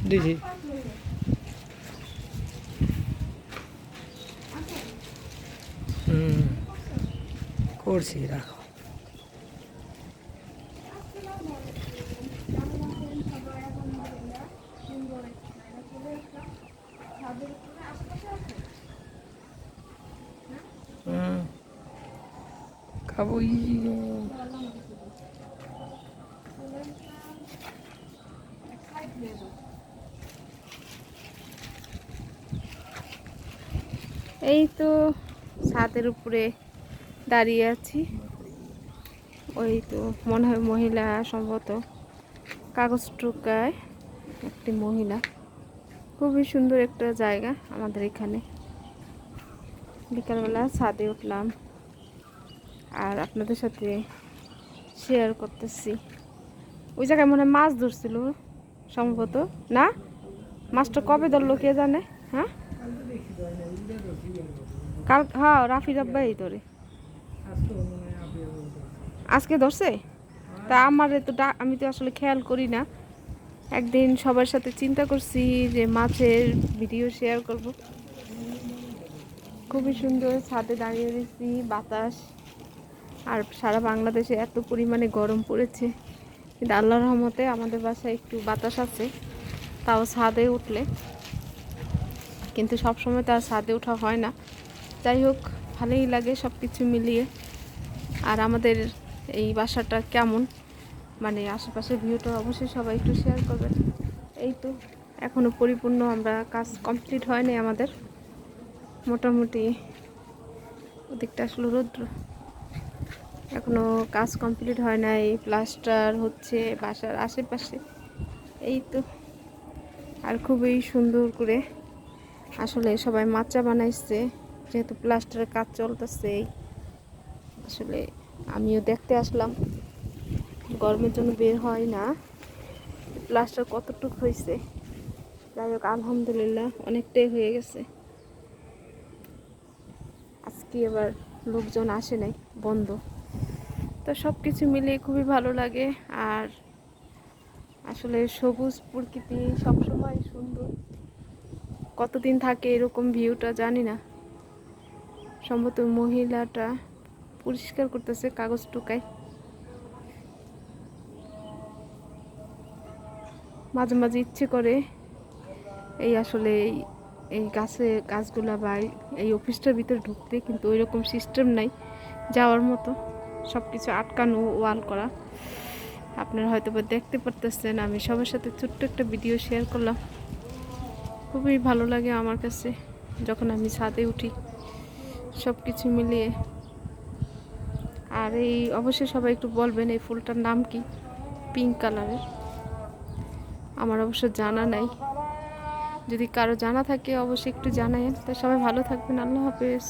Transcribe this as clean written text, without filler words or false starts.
দিছি। হুম, করছি, রাখো। হুম, খাবো। এই তো ছাদের উপরে দাঁড়িয়ে আছি। ওই তো মনে হয় মহিলা, সম্ভবত কাগজ টুকায় একটি মহিলা। খুবই সুন্দর একটা জায়গা আমাদের এখানে। বিকালবেলা ছাদে উঠলাম আর আপনাদের সাথে শেয়ার করতেছি। ওই জায়গায় মনে হয় মাছ ধরছিল সম্ভবত, না? মাছটা কবে ধরলো কে জানে। হ্যাঁ, কাল, হ্যাঁ রাফি রাব্বাই ধরে। আজকে ধরছে? তা আমার তো আমি তো আসলে খেয়াল করি না। একদিন সবার সাথে চিন্তা করছি যে মাছের ভিডিও শেয়ার করব। খুবই সুন্দর ছাদে দাঁড়িয়ে রয়েছি, বাতাস। আর সারা বাংলাদেশে এত পরিমাণে গরম পড়েছে, কিন্তু আল্লাহর রহমতে আমাদের বাসায় একটু বাতাস আছে, তাও ছাদে উঠলে। কিন্তু সব সময় তো আর ছাদে ওঠা হয় না। যাই হোক, ভালোই লাগে সব কিছু মিলিয়ে। আর আমাদের এই বাসাটা কেমন, মানে আশেপাশের ভিউটা অবশ্যই সবাই একটু শেয়ার করবেন। এই তো এখনও পরিপূর্ণ আমরা কাজ কমপ্লিট হয়নি আমাদের। মোটামুটি ওদিকটা আসলে রৌদ্র, এখনও কাজ কমপ্লিট হয় নাই, প্লাস্টার হচ্ছে বাসার আশেপাশে। এই তো। আর খুবই সুন্দর করে আসলে সবাই মাচা বানাইছে, যেহেতু প্লাস্টারের কাজ চলতেছে। আসলে আমিও দেখতে আসলাম, গরমের জন্য বের হয় না, প্লাস্টার কতটুকু হয়েছে। যাই হোক, আলহামদুলিল্লাহ অনেকটাই হয়ে গেছে। আজকে আবার লোকজন আসে নাই, বন্ধ। তো সব কিছু মিলিয়ে খুবই ভালো লাগে। আর আসলে সবুজ প্রকৃতি সবসময় সুন্দর। কতদিন থাকে এরকম ভিউটা জানি না। সম্ভবত মহিলাটা পরিষ্কার করতেছে কাগজ টুকায়। মাঝে মাঝে ইচ্ছে করে এই আসলে এই গাছগুলা বা এই অফিসটার ভিতরে ঢুকতে, কিন্তু ওই রকম সিস্টেম নাই যাওয়ার মতো। সব কিছু আটকানো, ওয়াল করা। আপনারা হয়তো বা দেখতে পারতেছেন, আমি সবার সাথে ছোট্ট একটা ভিডিও শেয়ার করলাম। খুবই ভালো লাগে আমার কাছে যখন আমি ছাদে উঠি, সব কিছু মিলিয়ে। আর এই অবশ্যই সবাই একটু বলবেন এই ফুলটার নাম কি, পিঙ্ক কালারের। আমার অবশ্য জানা নাই, যদি কারো জানা থাকে অবশ্যই একটু জানায়েন। তো সবাই ভালো থাকবেন, আল্লাহ হাফেজ।